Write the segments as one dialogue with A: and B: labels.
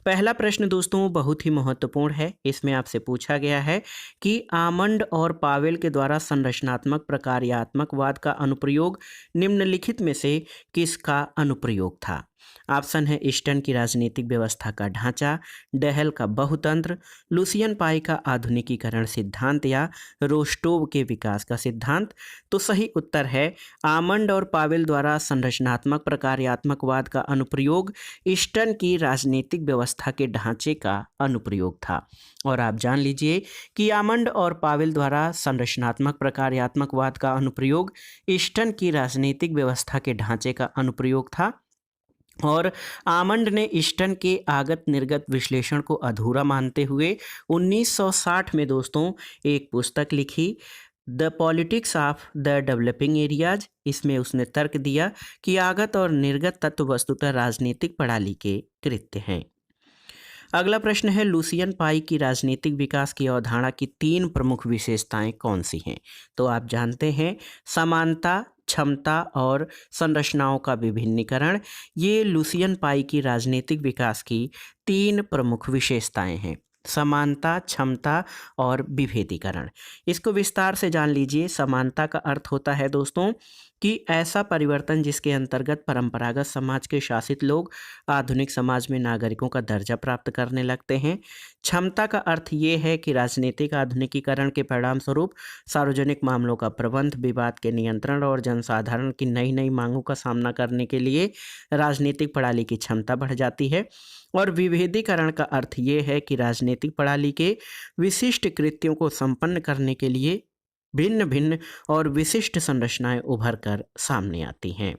A: पहला प्रश्न दोस्तों बहुत ही महत्वपूर्ण है। इसमें आपसे पूछा गया है कि आमंड और पावेल के द्वारा संरचनात्मक प्रकार्यात्मकवाद का अनुप्रयोग निम्नलिखित में से किसका अनुप्रयोग था। ऑप्शन है ईस्टर्न की राजनीतिक व्यवस्था का ढांचा, डहल का बहुतंत्र, लुसियन पाई का आधुनिकीकरण सिद्धांत या रोस्टोव के विकास का सिद्धांत। तो सही उत्तर है आमंड और पावेल द्वारा संरचनात्मक प्रकार्यात्मकवाद का अनुप्रयोग ईस्टर्न की राजनीतिक व्यवस्था के ढांचे का अनुप्रयोग था। और आप जान लीजिए कि आमंड और पावेल द्वारा संरचनात्मक प्रकार्यात्मकवाद का अनुप्रयोग ईस्टर्न की राजनीतिक व्यवस्था के ढांचे का अनुप्रयोग था। और आमंड ने ईस्टर्न के आगत निर्गत विश्लेषण को अधूरा मानते हुए 1960 में दोस्तों एक पुस्तक लिखी, the politics of the developing areas. इसमें उसने तर्क दिया कि आगत और निर्गत तत्व वस्तुतः राजनीतिक प्रणाली के कृत्य हैं। अगला प्रश्न है लुसियन पाई की राजनीतिक विकास की अवधारणा की 3 प्रमुख विशेषताएं कौन सी हैं। तो आप जानते हैं समानता, क्षमता और संरचनाओं का विभिन्नीकरण, ये लुसियन पाई की राजनीतिक विकास की 3 प्रमुख विशेषताएं हैं। समानता, क्षमता और विभेदीकरण। इसको विस्तार से जान लीजिए। समानता का अर्थ होता है दोस्तों कि ऐसा परिवर्तन जिसके अंतर्गत परंपरागत समाज के शासित लोग आधुनिक समाज में नागरिकों का दर्जा प्राप्त करने लगते हैं। क्षमता का अर्थ ये है कि राजनीतिक आधुनिकीकरण के परिणाम स्वरूप सार्वजनिक मामलों का प्रबंध, विवाद के नियंत्रण और जनसाधारण की नई नई मांगों का सामना करने के लिए राजनीतिक प्रणाली की क्षमता बढ़ जाती है। और विभेदीकरण का अर्थ ये है कि राजनीतिक प्रणाली के विशिष्ट कृत्यों को संपन्न करने के लिए भिन्न भिन्न और विशिष्ट संरचनाएं उभर कर सामने आती हैं।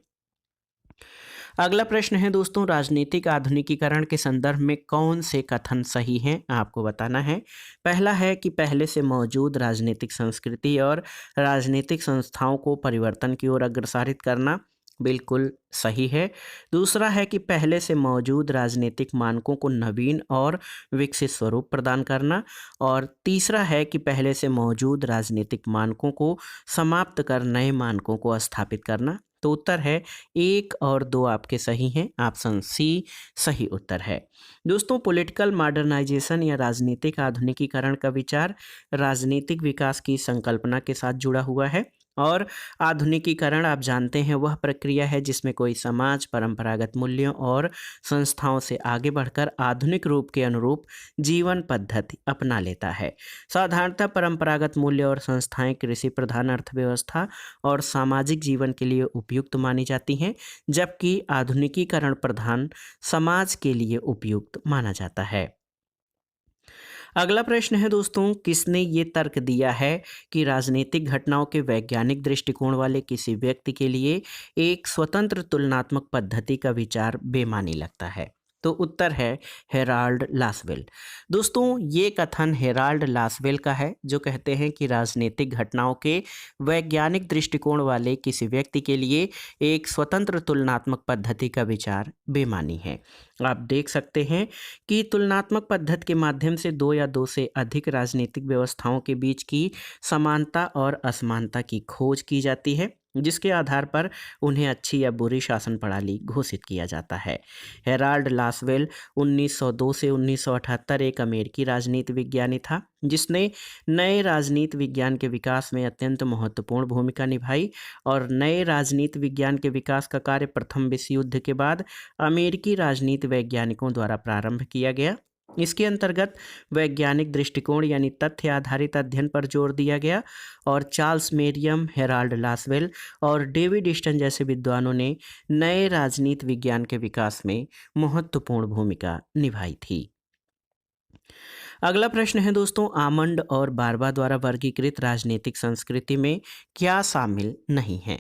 A: अगला प्रश्न है दोस्तों राजनीतिक आधुनिकीकरण के संदर्भ में कौन से कथन सही हैं, आपको बताना है। पहला है कि पहले से मौजूद राजनीतिक संस्कृति और राजनीतिक संस्थाओं को परिवर्तन की ओर अग्रसरित करना, बिल्कुल सही है। दूसरा है कि पहले से मौजूद राजनीतिक मानकों को नवीन और विकसित स्वरूप प्रदान करना। और तीसरा है कि पहले से मौजूद राजनीतिक मानकों को समाप्त कर नए मानकों को स्थापित करना। तो उत्तर है 1 और 2 आपके सही हैं। ऑप्शन सी सही उत्तर है। दोस्तों पॉलिटिकल मॉडर्नाइजेशन या राजनीतिक आधुनिकीकरण का विचार राजनीतिक विकास की संकल्पना के साथ जुड़ा हुआ है। और आधुनिकीकरण आप जानते हैं वह प्रक्रिया है जिसमें कोई समाज परंपरागत मूल्यों और संस्थाओं से आगे बढ़कर आधुनिक रूप के अनुरूप जीवन पद्धति अपना लेता है। साधारणतः परंपरागत मूल्य और संस्थाएं कृषि प्रधान अर्थव्यवस्था और सामाजिक जीवन के लिए उपयुक्त मानी जाती हैं, जबकि आधुनिकीकरण प्रधान समाज के लिए उपयुक्त माना जाता है। अगला प्रश्न है दोस्तों किसने ये तर्क दिया है कि राजनीतिक घटनाओं के वैज्ञानिक दृष्टिकोण वाले किसी व्यक्ति के लिए एक स्वतंत्र तुलनात्मक पद्धति का विचार बेमानी लगता है। तो उत्तर है हेराल्ड लासवेल। दोस्तों ये कथन हेराल्ड लासवेल का है जो कहते हैं कि राजनीतिक घटनाओं के वैज्ञानिक दृष्टिकोण वाले किसी व्यक्ति के लिए एक स्वतंत्र तुलनात्मक पद्धति का विचार बेमानी है। आप देख सकते हैं कि तुलनात्मक पद्धति के माध्यम से 2 या 2 से अधिक राजनीतिक व्यवस्थाओं के बीच की समानता और असमानता की खोज की जाती है, जिसके आधार पर उन्हें अच्छी या बुरी शासन प्रणाली घोषित किया जाता है। हेराल्ड लासवेल 1902 से 1978 एक अमेरिकी राजनीति विज्ञानी था जिसने नए राजनीति विज्ञान के विकास में अत्यंत महत्वपूर्ण भूमिका निभाई। और नए राजनीति विज्ञान के विकास का कार्य प्रथम विश्व युद्ध के बाद अमेरिकी राजनीति वैज्ञानिकों द्वारा प्रारंभ किया गया। इसके अंतर्गत वैज्ञानिक दृष्टिकोण यानी तथ्य आधारित अध्ययन पर जोर दिया गया और चार्ल्स मेरियम, हेराल्ड लासवेल और डेविड ईस्टन जैसे विद्वानों ने नए राजनीति विज्ञान के विकास में महत्वपूर्ण भूमिका निभाई थी। अगला प्रश्न है दोस्तों आमंड और बारबा द्वारा वर्गीकृत राजनीतिक संस्कृति में क्या शामिल नहीं है।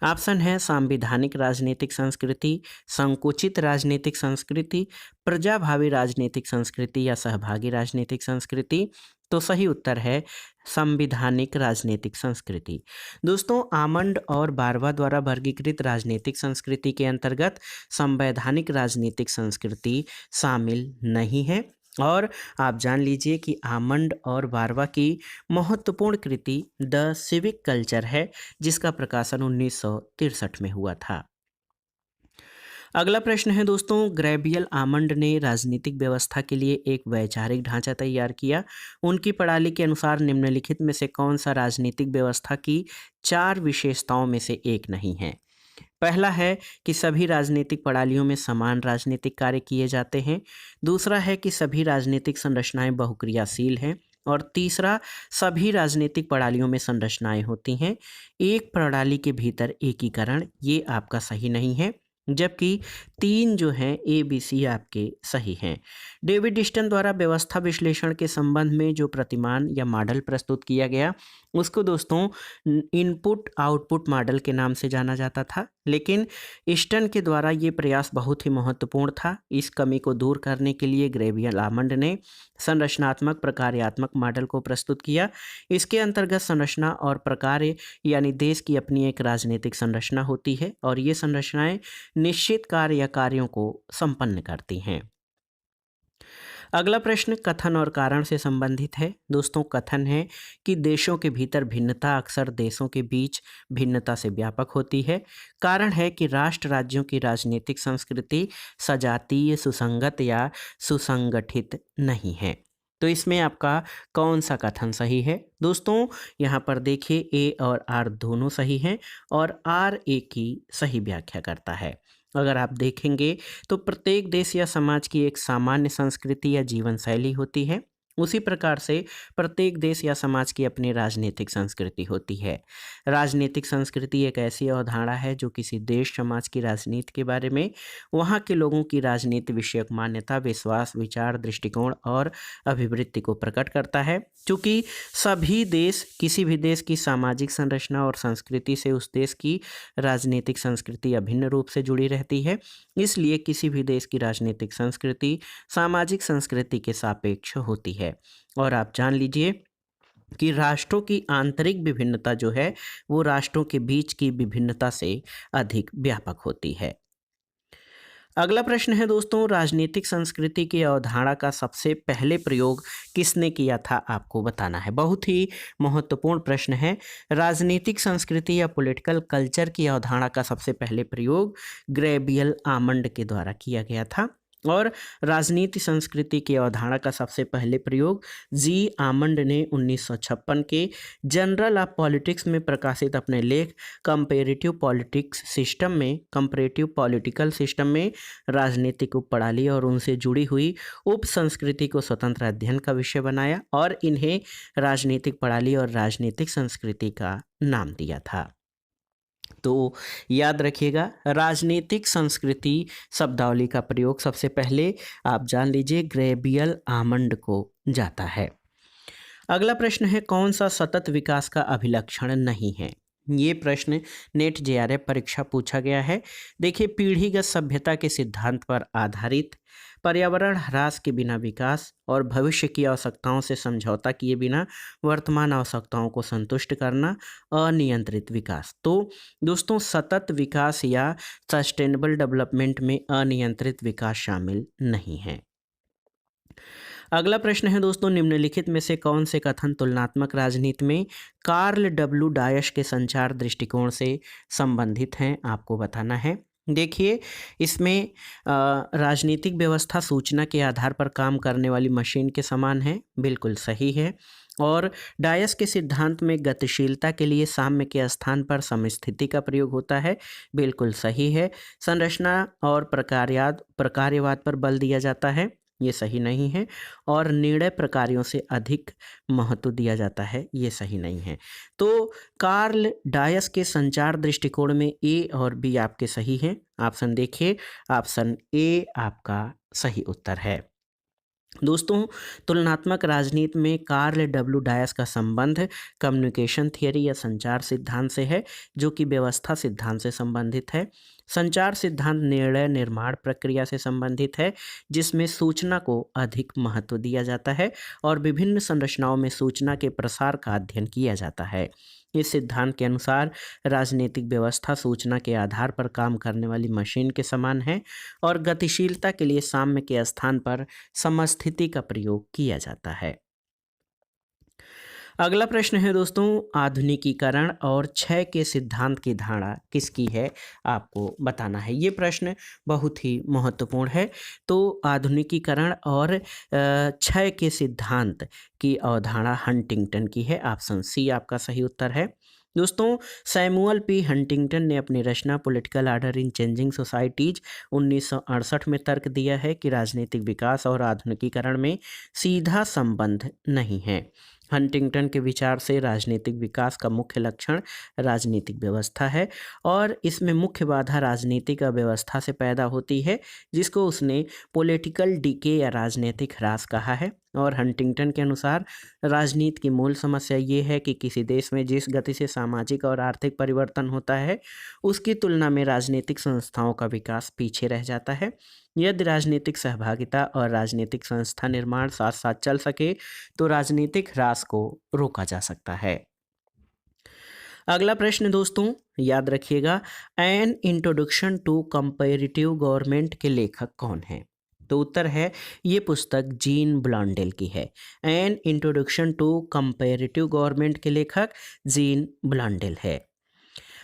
A: ऑप्शन है संवैधानिक राजनीतिक संस्कृति, संकुचित राजनीतिक संस्कृति, प्रजाभावी राजनीतिक संस्कृति या सहभागी राजनीतिक संस्कृति। तो सही उत्तर है संवैधानिक राजनीतिक संस्कृति। दोस्तों आमंड और बारबा द्वारा वर्गीकृत राजनीतिक संस्कृति के अंतर्गत संवैधानिक राजनीतिक संस्कृति शामिल नहीं है। और आप जान लीजिए कि आमंड और बारबा की महत्वपूर्ण कृति द सिविक कल्चर है जिसका प्रकाशन 1963 में हुआ था। अगला प्रश्न है दोस्तों, ग्रेबियल आमंड ने राजनीतिक व्यवस्था के लिए एक वैचारिक ढांचा तैयार किया। उनकी प्रणाली के अनुसार निम्नलिखित में से कौन सा राजनीतिक व्यवस्था की 4 विशेषताओं में से एक नहीं है? पहला है कि सभी राजनीतिक प्रणालियों में समान राजनीतिक कार्य किए जाते हैं। दूसरा है कि सभी राजनीतिक संरचनाएं बहुक्रियाशील हैं। और तीसरा, सभी राजनीतिक प्रणालियों में संरचनाएं होती हैं एक प्रणाली के भीतर एकीकरण। ये आपका सही नहीं है, जबकि 3 जो हैं ए बी सी आपके सही हैं। डेविड डिस्टन द्वारा व्यवस्था विश्लेषण के संबंध में जो प्रतिमान या मॉडल प्रस्तुत किया गया, उसको दोस्तों इनपुट आउटपुट मॉडल के नाम से जाना जाता था। लेकिन ईस्टन के द्वारा ये प्रयास बहुत ही महत्वपूर्ण था। इस कमी को दूर करने के लिए ग्रेबियल आमंड ने संरचनात्मक प्रकार्यात्मक मॉडल को प्रस्तुत किया। इसके अंतर्गत संरचना और प्रकार्य यानी देश की अपनी एक राजनीतिक संरचना होती है और ये संरचनाएं निश्चित कार्य या कार्यों को संपन्न करती हैं। अगला प्रश्न कथन और कारण से संबंधित है। दोस्तों, कथन है कि देशों के भीतर भिन्नता अक्सर देशों के बीच भिन्नता से व्यापक होती है। कारण है कि राष्ट्र राज्यों की राजनीतिक संस्कृति सजातीय, सुसंगत या सुसंगठित नहीं है। तो इसमें आपका कौन सा कथन सही है? दोस्तों, यहाँ पर देखिए ए और आर दोनों सही हैं और आर ए की सही व्याख्या करता है। अगर आप देखेंगे तो प्रत्येक देश या समाज की एक सामान्य संस्कृति या जीवन शैली होती है। उसी प्रकार से प्रत्येक देश या समाज की अपनी राजनीतिक संस्कृति होती है। राजनीतिक संस्कृति एक ऐसी अवधारणा है जो किसी देश समाज की राजनीति के बारे में वहाँ के लोगों की राजनीति विषयक मान्यता, विश्वास, विचार, दृष्टिकोण और अभिवृत्ति को प्रकट करता है। क्योंकि सभी देश किसी भी देश की सामाजिक संरचना और संस्कृति से उस देश की राजनीतिक संस्कृति अभिन्न रूप से जुड़ी रहती है, इसलिए किसी भी देश की राजनीतिक संस्कृति सामाजिक संस्कृति के सापेक्ष होती है। और आप जान लीजिए कि राष्ट्रों की आंतरिक विभिन्नता जो है वो राष्ट्रों के बीच की विभिन्नता से अधिक व्यापक होती है। अगला प्रश्न है दोस्तों, राजनीतिक संस्कृति की अवधारणा का सबसे पहले प्रयोग किसने किया था? आपको बताना है। बहुत ही महत्वपूर्ण प्रश्न है। राजनीतिक संस्कृति या पॉलिटिकल कल्चर की अवधारणा का सबसे पहले प्रयोग ग्रेबियल आमंड के द्वारा किया गया था और राजनीति संस्कृति की अवधारणा का सबसे पहले प्रयोग जी आमंड ने 1956 के जर्नल ऑफ पॉलिटिक्स में प्रकाशित अपने लेख कंपैरेटिव पॉलिटिकल सिस्टम में राजनीतिक उप प्रणाली और उनसे जुड़ी हुई उप संस्कृति को स्वतंत्र अध्ययन का विषय बनाया और इन्हें राजनीतिक प्रणाली और राजनीतिक संस्कृति का नाम दिया था। तो याद रखिएगा, राजनीतिक संस्कृति शब्दावली का प्रयोग सबसे पहले आप जान लीजिए ग्रेबियल आमंड को जाता है। अगला प्रश्न है, कौन सा सतत विकास का अभिलक्षण नहीं है? ये प्रश्न नेट जेआरएफ परीक्षा पूछा गया है। देखिए, पीढ़ीगत सभ्यता के सिद्धांत पर आधारित, पर्यावरण ह्रास के बिना विकास और भविष्य की आवश्यकताओं से समझौता किए बिना वर्तमान आवश्यकताओं को संतुष्ट करना अनियंत्रित विकास। तो दोस्तों, सतत विकास या सस्टेनेबल डेवलपमेंट में अनियंत्रित विकास शामिल नहीं है। अगला प्रश्न है दोस्तों, निम्नलिखित में से कौन से कथन तुलनात्मक राजनीति में कार्ल डब्ल्यू डायश के संचार दृष्टिकोण से संबंधित हैं? आपको बताना है। देखिए, इसमें राजनीतिक व्यवस्था सूचना के आधार पर काम करने वाली मशीन के समान है, बिल्कुल सही है। और डायस के सिद्धांत में गतिशीलता के लिए साम्य के स्थान पर समस्थिति का प्रयोग होता है, बिल्कुल सही है। संरचना और प्रकार्यवाद पर बल दिया जाता है, ये सही नहीं है। और निर्णय प्रकारों से अधिक महत्व दिया जाता है, ये सही नहीं है। तो कार्ल डायस के संचार दृष्टिकोण में ए और बी आपके सही हैं। ऑप्शन देखिए, ऑप्शन ए आपका सही उत्तर है। दोस्तों, तुलनात्मक राजनीति में कार्ल डब्ल्यू डायस का संबंध कम्युनिकेशन थियरी या संचार सिद्धांत से है, जो कि व्यवस्था सिद्धांत से संबंधित है। संचार सिद्धांत निर्णय निर्माण प्रक्रिया से संबंधित है, जिसमें सूचना को अधिक महत्व दिया जाता है और विभिन्न संरचनाओं में सूचना के प्रसार का अध्ययन किया जाता है। इस सिद्धांत के अनुसार राजनीतिक व्यवस्था सूचना के आधार पर काम करने वाली मशीन के समान है और गतिशीलता के लिए साम्य के स्थान पर समस्थिति का प्रयोग किया जाता है। अगला प्रश्न है दोस्तों, आधुनिकीकरण और क्षय के सिद्धांत की धारणा किसकी है, आपको बताना है। ये प्रश्न बहुत ही महत्वपूर्ण है। तो आधुनिकीकरण और क्षय के सिद्धांत की अवधारणा हंटिंगटन की है। ऑप्शन सी आपका सही उत्तर है। दोस्तों, सैमुअल पी हंटिंगटन ने अपनी रचना political order in changing societies 1968 में तर्क दिया है कि राजनीतिक विकास और आधुनिकीकरण में सीधा संबंध नहीं है। हंटिंगटन के विचार से राजनीतिक विकास का मुख्य लक्षण राजनीतिक व्यवस्था है और इसमें मुख्य बाधा राजनीतिक अव्यवस्था से पैदा होती है, जिसको उसने पॉलिटिकल डीके या राजनीतिक ह्रास कहा है। और हंटिंगटन के अनुसार राजनीति की मूल समस्या ये है कि किसी देश में जिस गति से सामाजिक और आर्थिक परिवर्तन होता है, उसकी तुलना में राजनीतिक संस्थाओं का विकास पीछे रह जाता है। यदि राजनीतिक सहभागिता और राजनीतिक संस्था निर्माण साथ साथ चल सके तो राजनीतिक ह्रास को रोका जा सकता है। अगला प्रश्न दोस्तों, याद रखिएगा, an introduction to comparative government के लेखक कौन हैं? तो उत्तर है, ये पुस्तक जीन ब्लॉन्डेल की है। An introduction to comparative government के लेखक जीन ब्लॉन्डेल है।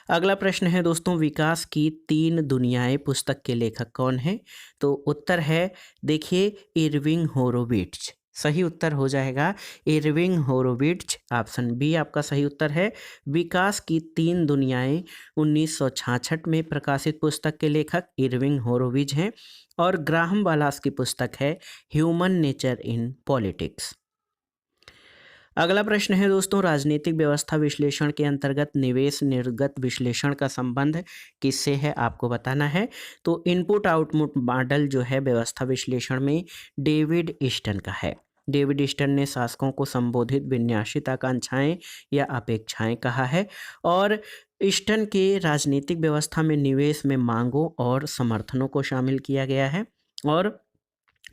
A: अगला प्रश्न है दोस्तों, विकास की तीन दुनियाएं पुस्तक के लेखक कौन हैं? तो उत्तर है, देखिए, इरविंग होरोविट्ज। सही उत्तर हो जाएगा इरविंग होरोविट्ज। ऑप्शन बी आपका सही उत्तर है। विकास की तीन दुनियाएं 1966 में प्रकाशित पुस्तक के लेखक इरविंग होरोविट्ज हैं और ग्राहम वालास की पुस्तक है ह्यूमन नेचर इन पॉलिटिक्स। अगला प्रश्न है दोस्तों, राजनीतिक व्यवस्था विश्लेषण के अंतर्गत निवेश निर्गत विश्लेषण का संबंध किससे है, आपको बताना है। तो इनपुट आउटपुट मॉडल जो है व्यवस्था विश्लेषण में डेविड ईस्टन का है। डेविड ईस्टन ने शासकों को संबोधित विन्यासित आकांक्षाएं या अपेक्षाएं कहा है और ईस्टन के राजनीतिक व्यवस्था में निवेश में मांगों और समर्थनों को शामिल किया गया है और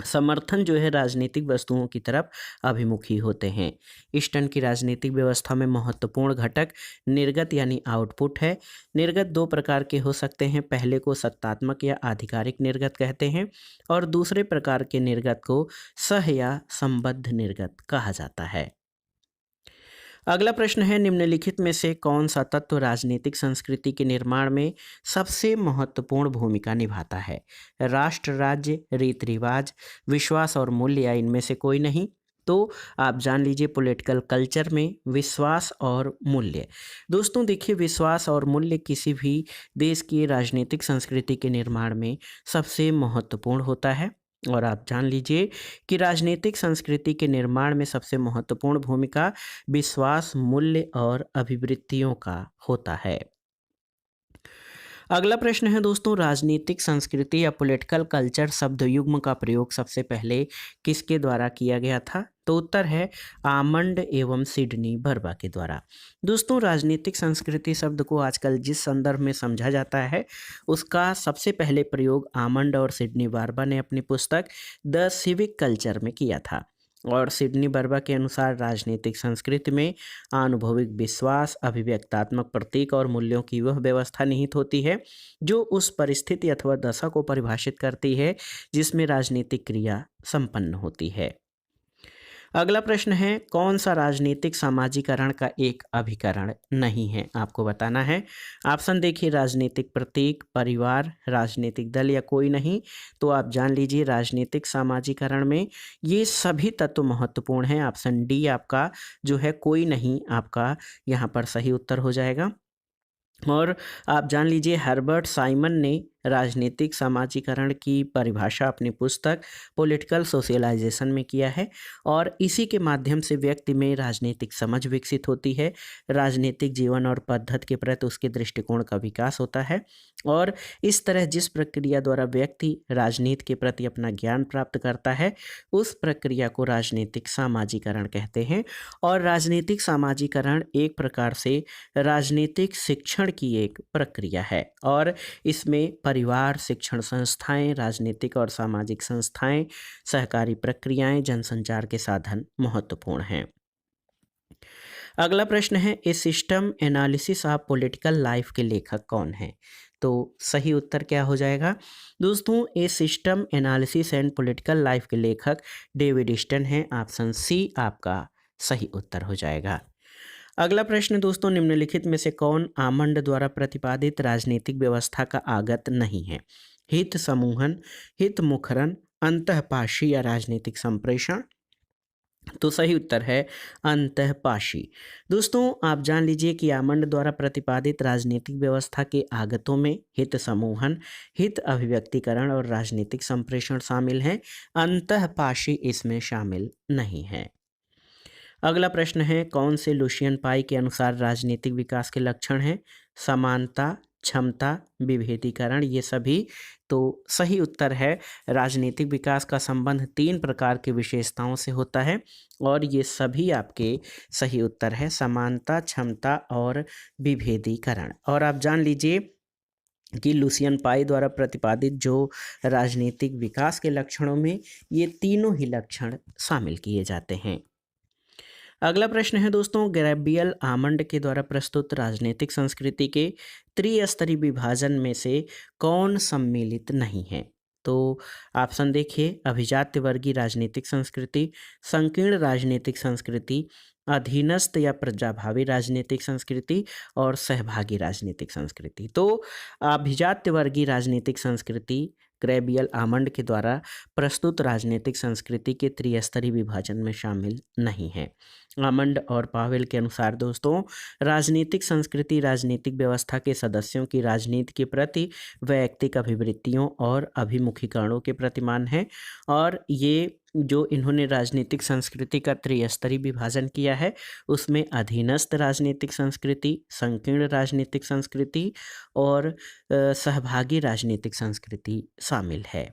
A: समर्थन जो है राजनीतिक वस्तुओं की तरफ अभिमुखी होते हैं। ईस्टर्न की राजनीतिक व्यवस्था में महत्वपूर्ण घटक निर्गत यानी आउटपुट है। निर्गत दो प्रकार के हो सकते हैं, पहले को सत्तात्मक या आधिकारिक निर्गत कहते हैं और दूसरे प्रकार के निर्गत को सह या संबद्ध निर्गत कहा जाता है। अगला प्रश्न है, निम्नलिखित में से कौन सा तत्व राजनीतिक संस्कृति के निर्माण में सबसे महत्वपूर्ण भूमिका निभाता है? राष्ट्र, राज्य, रीति रिवाज, विश्वास और मूल्य या इनमें से कोई नहीं? तो आप जान लीजिए, पॉलिटिकल कल्चर में विश्वास और मूल्य। दोस्तों देखिए, विश्वास और मूल्य किसी भी देश की राजनीतिक संस्कृति के निर्माण में सबसे महत्वपूर्ण होता है और आप जान लीजिए कि राजनीतिक संस्कृति के निर्माण में सबसे महत्वपूर्ण भूमिका विश्वास, मूल्य और अभिवृत्तियों का होता है। अगला प्रश्न है दोस्तों, राजनीतिक संस्कृति या पॉलिटिकल कल्चर शब्द युग्म का प्रयोग सबसे पहले किसके द्वारा किया गया था? तो उत्तर है आमंड एवं सिडनी बर्बा के द्वारा। दोस्तों, राजनीतिक संस्कृति शब्द को आजकल जिस संदर्भ में समझा जाता है उसका सबसे पहले प्रयोग आमंड और सिडनी बर्बा ने अपनी पुस्तक द सिविक कल्चर में किया था और सिडनी बर्बा के अनुसार राजनीतिक संस्कृति में आनुभविक विश्वास, अभिव्यक्तात्मक प्रतीक और मूल्यों की वह व्यवस्था निहित होती है जो उस परिस्थिति अथवा दशा को परिभाषित करती है जिसमें राजनीतिक क्रिया संपन्न होती है। अगला प्रश्न है, कौन सा राजनीतिक सामाजिकरण का एक अभिकरण नहीं है, आपको बताना है। ऑप्शन देखिए, राजनीतिक प्रतीक, परिवार, राजनीतिक दल या कोई नहीं। तो आप जान लीजिए, राजनीतिक सामाजिकरण में ये सभी तत्व महत्वपूर्ण हैं। ऑप्शन डी आपका जो है कोई नहीं, आपका यहाँ पर सही उत्तर हो जाएगा। और आप जान लीजिए, हर्बर्ट साइमन ने राजनीतिक सामाजिकरण की परिभाषा अपनी पुस्तक पॉलिटिकल सोशलाइजेशन में किया है और इसी के माध्यम से व्यक्ति में राजनीतिक समझ विकसित होती है, राजनीतिक जीवन और पद्धति के प्रति उसके दृष्टिकोण का विकास होता है और इस तरह जिस प्रक्रिया द्वारा व्यक्ति राजनीति के प्रति अपना ज्ञान प्राप्त करता है उस प्रक्रिया को राजनीतिक सामाजिकरण कहते हैं। और राजनीतिक सामाजिकरण एक प्रकार से राजनीतिक शिक्षण की एक प्रक्रिया है और इसमें परिवार, शिक्षण संस्थाएं, राजनीतिक और सामाजिक संस्थाएं, सहकारी प्रक्रियाएं, जनसंचार के साधन महत्वपूर्ण हैं। अगला प्रश्न है, A system analysis of political life के लेखक कौन हैं? तो सही उत्तर क्या हो जाएगा? दोस्तों, A system analysis and political life के लेखक डेविड ईस्टन हैं। ऑप्शन सी आपका सही उत्तर हो जाएगा। अगला प्रश्न दोस्तों, निम्नलिखित में से कौन आमंड द्वारा प्रतिपादित राजनीतिक व्यवस्था का आगत नहीं है? हित समूहन, हित मुखरन, अंतःपाशी या राजनीतिक संप्रेषण? तो सही उत्तर है अंतःपाशी। दोस्तों, आप जान लीजिए कि आमंड द्वारा प्रतिपादित राजनीतिक व्यवस्था के आगतों में हित समूहन, हित अभिव्यक्तिकरण और राजनीतिक संप्रेषण शामिल हैं। अंतःपाशी इसमें शामिल नहीं है। अगला प्रश्न है, कौन से लुशियन पाई के अनुसार राजनीतिक विकास के लक्षण हैं? समानता, क्षमता, विभेदीकरण, ये सभी। तो सही उत्तर है राजनीतिक विकास का संबंध 3 प्रकार की विशेषताओं से होता है और ये सभी आपके सही उत्तर है, समानता, क्षमता और विभेदीकरण। और आप जान लीजिए कि लुसियन पाई द्वारा प्रतिपादित जो राजनीतिक विकास के लक्षणों में ये तीनों ही लक्षण शामिल किए जाते हैं। अगला प्रश्न है दोस्तों, गैब्रियल आमंड के द्वारा प्रस्तुत राजनीतिक संस्कृति के त्रिस्तरीय विभाजन में से कौन सम्मिलित नहीं है? तो ऑप्शन देखिए, अभिजात्य वर्गीय राजनीतिक संस्कृति, संकीर्ण राजनीतिक संस्कृति, अधीनस्थ या प्रजाभावी राजनीतिक संस्कृति और सहभागी राजनीतिक संस्कृति। तो अभिजात्य वर्गीय राजनीतिक संस्कृति गैब्रियल आमंड के द्वारा प्रस्तुत राजनीतिक संस्कृति के त्रिस्तरीय विभाजन में शामिल नहीं है। आमंड और पावेल के अनुसार दोस्तों, राजनीतिक संस्कृति राजनीतिक व्यवस्था के सदस्यों की राजनीति के प्रति वैयक्तिक अभिवृत्तियों और अभिमुखीकरणों के प्रतिमान है। और ये जो इन्होंने राजनीतिक संस्कृति का त्रिस्तरीय विभाजन किया है उसमें अधीनस्थ राजनीतिक संस्कृति, संकीर्ण राजनीतिक संस्कृति और सहभागी राजनीतिक संस्कृति शामिल है।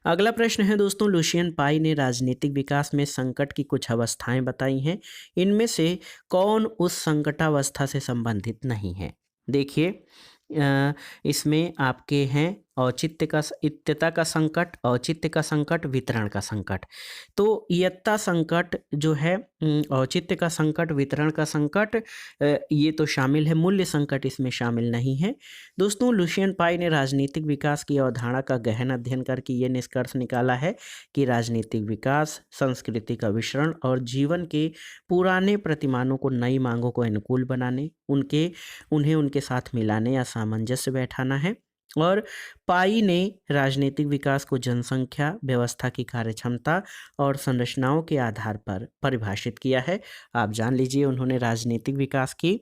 A: अगला प्रश्न है दोस्तों, लुशियन पाई ने राजनीतिक विकास में संकट की कुछ अवस्थाएं बताई हैं। इनमें से कौन उस संकटावस्था से संबंधित नहीं है? देखिए, इसमें आपके हैं औचित्य का इत्यता का संकट, औचित्य का संकट, वितरण का संकट। तो इयत्ता संकट जो है, औचित्य का संकट, वितरण का संकट, ये तो शामिल है। मूल्य संकट इसमें शामिल नहीं है। दोस्तों, लुशियन पाई ने राजनीतिक विकास की अवधारणा का गहन अध्ययन करके ये निष्कर्ष निकाला है कि राजनीतिक विकास संस्कृति का विसरण और जीवन के पुराने प्रतिमानों को नई मांगों को अनुकूल बनाने, उन्हें उनके साथ मिलाने या सामंजस्य बैठाना है। और पाई ने राजनीतिक विकास को जनसंख्या, व्यवस्था की कार्यक्षमता और संरचनाओं के आधार पर परिभाषित किया है। आप जान लीजिए, उन्होंने राजनीतिक विकास की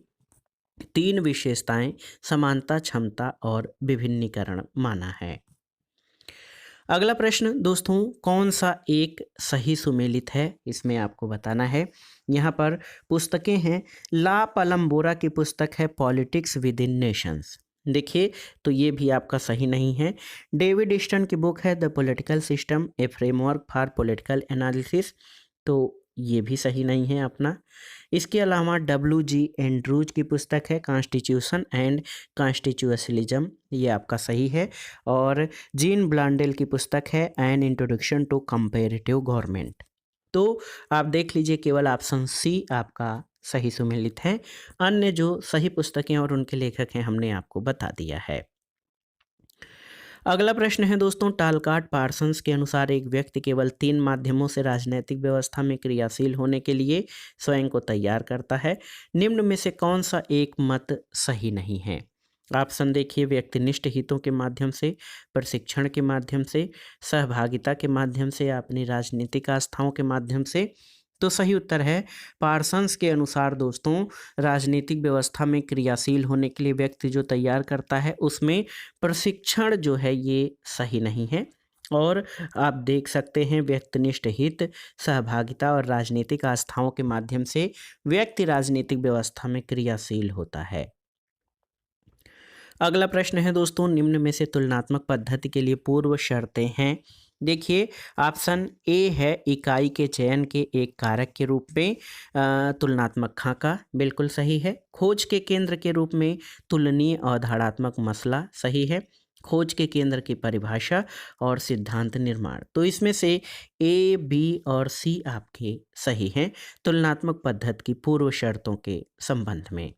A: 3 विशेषताएं समानता, क्षमता और विभिन्नीकरण माना है। अगला प्रश्न दोस्तों, कौन सा एक सही सुमेलित है? इसमें आपको बताना है। यहाँ पर पुस्तकें हैं। ला पलम्बोरा की पुस्तक है पॉलिटिक्स विद इन नेशंस। देखिए, तो ये भी आपका सही नहीं है। डेविड ईस्टन की बुक है the political system A framework for political analysis. तो ये भी सही नहीं है अपना। इसके अलावा W.G. एंड्रूज की पुस्तक है कॉन्स्टिट्यूशन एंड कॉन्स्टिट्यूशनलिज्म, ये आपका सही है। और जीन ब्लांडेल की पुस्तक है an introduction to comparative government. तो आप देख लीजिए, केवल ऑप्शन सी आपका सही सुमेलित है। अन्य जो सही पुस्तकें और उनके लेखक हैं हमने आपको बता दिया है। अगला प्रश्न है दोस्तों, टालकाट पार्सन्स के अनुसार एक व्यक्ति केवल 3 माध्यमों से राजनैतिक व्यवस्था में क्रियाशील होने के लिए स्वयं को तैयार करता है। निम्न में से कौन सा एक मत सही नहीं है? ऑप्शन देखिए, व्यक्तिनिष्ठ हितों के माध्यम से, प्रशिक्षण के माध्यम से, सहभागिता के माध्यम से या अपनी राजनीतिक आस्थाओं के माध्यम से। तो सही उत्तर है पार्सन्स के अनुसार दोस्तों, राजनीतिक व्यवस्था में क्रियाशील होने के लिए व्यक्ति जो तैयार करता है उसमें प्रशिक्षण जो है ये सही नहीं है। और आप देख सकते हैं, व्यक्तिनिष्ठ हित, सहभागिता और राजनीतिक आस्थाओं के माध्यम से व्यक्ति राजनीतिक व्यवस्था में क्रियाशील होता है। अगला प्रश्न है दोस्तों, निम्न में से तुलनात्मक पद्धति के लिए पूर्व शर्तें हैं। देखिए, ऑप्शन ए है इकाई के चयन के एक कारक के रूप में तुलनात्मक खाका, बिल्कुल सही है। खोज के केंद्र के रूप में तुलनीय अवधारणात्मक मसला, सही है। खोज के केंद्र की परिभाषा और सिद्धांत निर्माण। तो इसमें से ए, बी और सी आपके सही हैं तुलनात्मक पद्धति की पूर्व शर्तों के संबंध में।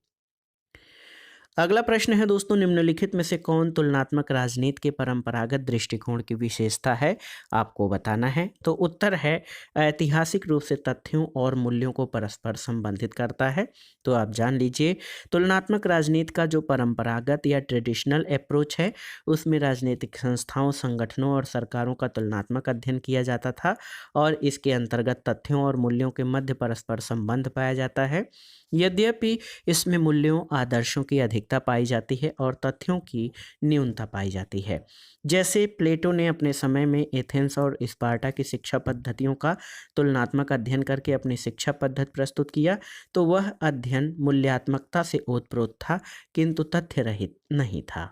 A: अगला प्रश्न है दोस्तों, निम्नलिखित में से कौन तुलनात्मक राजनीति के परंपरागत दृष्टिकोण की विशेषता है, आपको बताना है। तो उत्तर है ऐतिहासिक रूप से तथ्यों और मूल्यों को परस्पर संबंधित करता है। तो आप जान लीजिए, तुलनात्मक राजनीति का जो परंपरागत या ट्रेडिशनल अप्रोच है, उसमें राजनीतिक संस्थाओं, संगठनों और सरकारों का तुलनात्मक अध्ययन किया जाता था और इसके अंतर्गत तथ्यों और मूल्यों के मध्य परस्पर संबंध पाया जाता है। यद्यपि इसमें मूल्यों, आदर्शों की अधिकता पाई जाती है और तथ्यों की न्यूनता पाई जाती है। जैसे प्लेटो ने अपने समय में एथेंस और स्पार्टा की शिक्षा पद्धतियों का तुलनात्मक अध्ययन करके अपनी शिक्षा पद्धति प्रस्तुत किया, तो वह अध्ययन मूल्यात्मकता से ओतप्रोत था, किंतु तथ्य रहित नहीं था।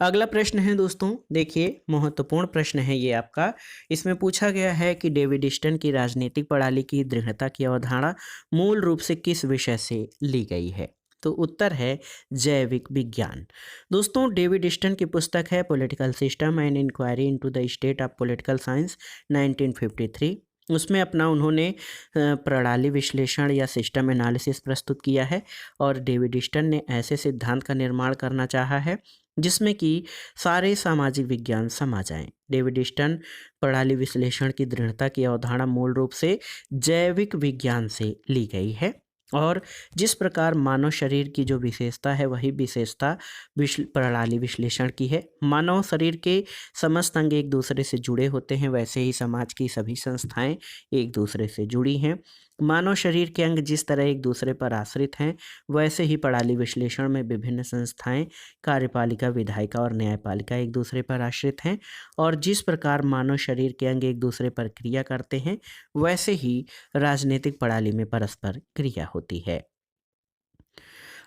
A: अगला प्रश्न है दोस्तों, देखिए महत्वपूर्ण प्रश्न है ये आपका। इसमें पूछा गया है कि डेविड ईस्टन की राजनीतिक प्रणाली की दृढ़ता की अवधारणा मूल रूप से किस विषय से ली गई है। तो उत्तर है जैविक विज्ञान। दोस्तों, डेविड ईस्टन की पुस्तक है political system and inquiry into the state of political science 1953। उसमें अपना उन्होंने प्रणाली विश्लेषण या सिस्टम एनालिसिस प्रस्तुत किया है और डेविड ईस्टन ने ऐसे सिद्धांत का निर्माण करना चाहा है जिसमें कि सारे सामाजिक विज्ञान समा जाएं। डेविड ईस्टन प्रणाली विश्लेषण की दृढ़ता की अवधारणा मूल रूप से जैविक विज्ञान से ली गई है और जिस प्रकार मानव शरीर की जो विशेषता है वही विशेषता प्रणाली विश्लेषण की है। मानव शरीर के समस्त अंग एक दूसरे से जुड़े होते हैं, वैसे ही समाज की सभी संस्थाएं एक दूसरे से जुड़ी हैं। मानव शरीर के अंग जिस तरह एक दूसरे पर आश्रित हैं, वैसे ही प्रणाली विश्लेषण में विभिन्न संस्थाएं, कार्यपालिका, विधायिका और न्यायपालिका एक दूसरे पर आश्रित हैं और जिस प्रकार मानव शरीर के अंग एक दूसरे पर क्रिया करते हैं, वैसे ही राजनीतिक प्रणाली में परस्पर क्रिया होती है।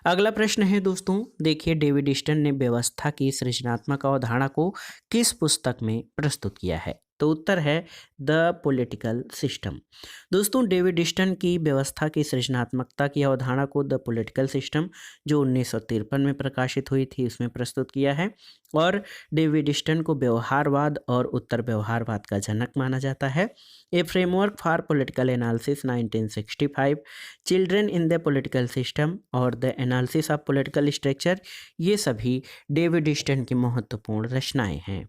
A: अगला प्रश्न है दोस्तों, देखिए डेविड ईस्टन ने व्यवस्था की सृजनात्मक अवधारणा को किस पुस्तक में प्रस्तुत किया है। तो उत्तर है द पॉलिटिकल सिस्टम। दोस्तों, डेविड ईस्टन की व्यवस्था की सृजनात्मकता की अवधारणा को द पॉलिटिकल सिस्टम जो 1953 में प्रकाशित हुई थी उसमें प्रस्तुत किया है और डेविड ईस्टन को व्यवहारवाद और उत्तर व्यवहारवाद का जनक माना जाता है। A framework for political analysis 1965, children in the political system और the analysis of political structure, ये सभी डेविड ईस्टन की महत्वपूर्ण रचनाएं हैं।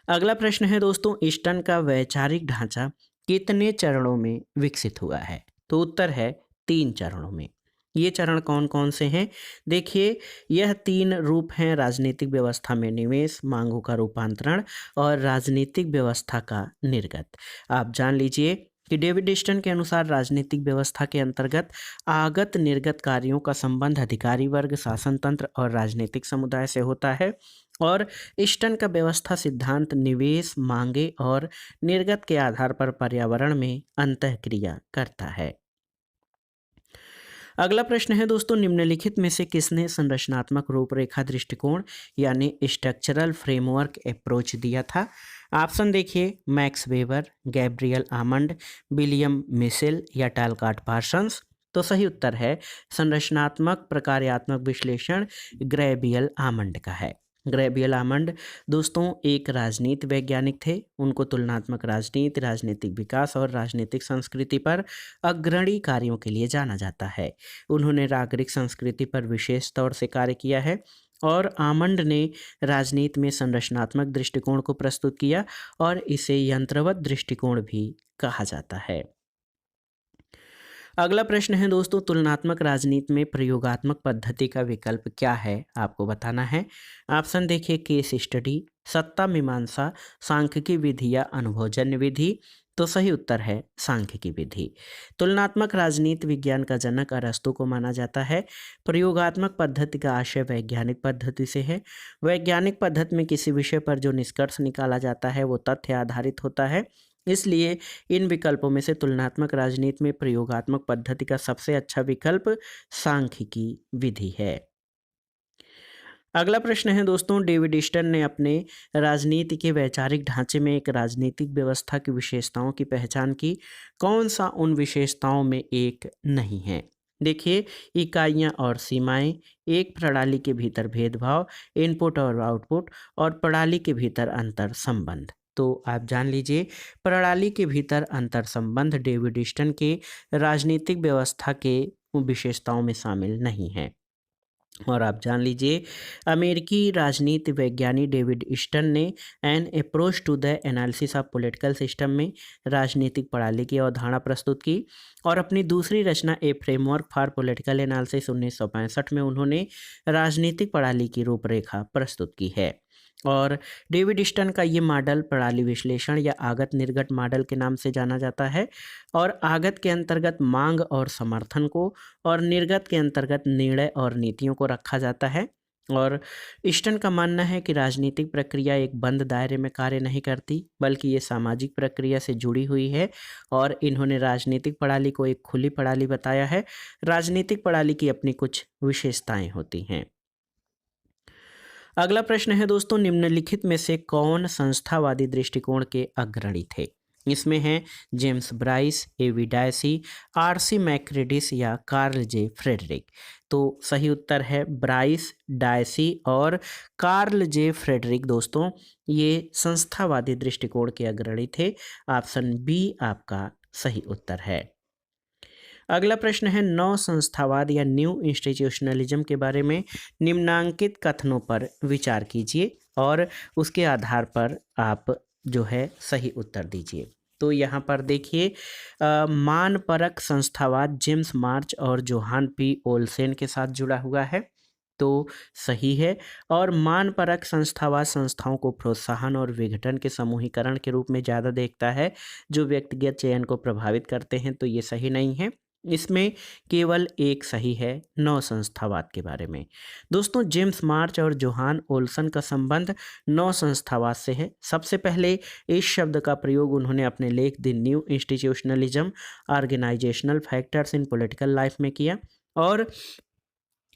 A: अगला प्रश्न है दोस्तों, ईस्टन का वैचारिक ढांचा कितने चरणों में विकसित हुआ है। तो उत्तर है 3 चरणों में। ये चरण कौन कौन से हैं, देखिए यह 3 रूप हैं: राजनीतिक व्यवस्था में निवेश, मांगों का रूपांतरण और राजनीतिक व्यवस्था का निर्गत। आप जान लीजिए कि डेविड ईस्टन के अनुसार राजनीतिक व्यवस्था के अंतर्गत आगत निर्गत कार्यों का संबंध अधिकारी वर्ग, शासन तंत्र और राजनीतिक समुदाय से होता है और ईस्टन का व्यवस्था सिद्धांत निवेश, मांगे और निर्गत के आधार पर पर्यावरण में अंतःक्रिया करता है। अगला प्रश्न है दोस्तों, निम्नलिखित में से किसने संरचनात्मक रूपरेखा दृष्टिकोण यानी स्ट्रक्चरल फ्रेमवर्क अप्रोच दिया था। ऑप्शन देखिए, Max Weber, Gabriel Almond, William Mitchell या टालकाट पार्सन्स। तो सही उत्तर है संरचनात्मक प्रकार्यात्मक विश्लेषण ग्रेबियल आमंड का है। ग्रेबियल आमंड दोस्तों एक राजनीति वैज्ञानिक थे। उनको तुलनात्मक राजनीति, राजनीतिक विकास और राजनीतिक संस्कृति पर अग्रणी कार्यों के लिए जाना जाता है। उन्होंने नागरिक संस्कृति पर विशेष तौर से कार्य किया है और आमंड ने राजनीति में संरचनात्मक दृष्टिकोण को प्रस्तुत किया और इसे यंत्रवत दृष्टिकोण भी कहा जाता है। अगला प्रश्न है दोस्तों, तुलनात्मक राजनीति में प्रयोगात्मक पद्धति का विकल्प क्या है, आपको बताना है। ऑप्शन देखिए, केस स्टडी, सत्ता मीमांसा, सांख्यिकी विधि या अनुभवजन्य विधि। तो सही उत्तर है सांख्यिकी विधि। तुलनात्मक राजनीति विज्ञान का जनक अरस्तू को माना जाता है। प्रयोगात्मक पद्धति का आशय वैज्ञानिक पद्धति से है। वैज्ञानिक पद्धति में किसी विषय पर जो निष्कर्ष निकाला जाता है वो तथ्य आधारित होता है, इसलिए इन विकल्पों में से तुलनात्मक राजनीति में प्रयोगात्मक पद्धति का सबसे अच्छा विकल्प सांख्यिकी विधि है। अगला प्रश्न है दोस्तों, डेविड ईस्टन ने अपने राजनीति के वैचारिक ढांचे में एक राजनीतिक व्यवस्था की विशेषताओं की पहचान की। कौन सा उन विशेषताओं में एक नहीं है। देखिए, इकाइयां और सीमाएं, एक प्रणाली के भीतर भेदभाव, इनपुट और आउटपुट और प्रणाली के भीतर अंतर संबंध। तो आप जान लीजिए, प्रणाली के भीतर अंतर संबंध डेविड ईस्टन के राजनीतिक व्यवस्था के विशेषताओं में शामिल नहीं है। और आप जान लीजिए, अमेरिकी राजनीति वैज्ञानिक डेविड ईस्टन ने an approach to the analysis of political system में राजनीतिक प्रणाली की अवधारणा प्रस्तुत की, और अपनी दूसरी रचना ए फ्रेमवर्क फॉर पॉलिटिकल एनालिसिस 1965 में उन्होंने राजनीतिक प्रणाली की रूपरेखा प्रस्तुत की है। और डेविड ईस्टन का ये मॉडल प्रणाली विश्लेषण या आगत निर्गत मॉडल के नाम से जाना जाता है, और आगत के अंतर्गत मांग और समर्थन को, और निर्गत के अंतर्गत निर्णय और नीतियों को रखा जाता है। और ईस्टन का मानना है कि राजनीतिक प्रक्रिया एक बंद दायरे में कार्य नहीं करती, बल्कि ये सामाजिक प्रक्रिया से जुड़ी हुई है, और इन्होंने राजनीतिक प्रणाली को एक खुली प्रणाली बताया है। राजनीतिक प्रणाली की अपनी कुछ विशेषताएं होती हैं। अगला प्रश्न है दोस्तों, निम्नलिखित में से कौन संस्थावादी दृष्टिकोण के अग्रणी थे? इसमें हैं जेम्स ब्राइस, एवी डायसी, आरसी मैक्रेडिस या कार्ल जे फ्रेडरिक। तो सही उत्तर है ब्राइस, डायसी और कार्ल जे फ्रेडरिक। दोस्तों, ये संस्थावादी दृष्टिकोण के अग्रणी थे। ऑप्शन बी आपका सही उत्तर है। अगला प्रश्न है, नव संस्थावाद या न्यू इंस्टीट्यूशनलिज्म के बारे में निम्नांकित कथनों पर विचार कीजिए, और उसके आधार पर आप जो है सही उत्तर दीजिए। तो यहाँ पर देखिए, मानपरक संस्थावाद जेम्स मार्च और जोहान पी ओल्सेन के साथ जुड़ा हुआ है, तो सही है। और मानपरक संस्थावाद संस्थाओं को प्रोत्साहन और विघटन के समूहीकरण के रूप में ज़्यादा देखता है, जो व्यक्तिगत चयन को प्रभावित करते हैं, तो ये सही नहीं है। इसमें केवल एक सही है नव संस्थावाद के बारे में। दोस्तों, जेम्स मार्च और जोहान ओल्सन का संबंध नव संस्थावाद से है। सबसे पहले इस शब्द का प्रयोग उन्होंने अपने लेख the new institutionalism organizational factors in political life में किया। और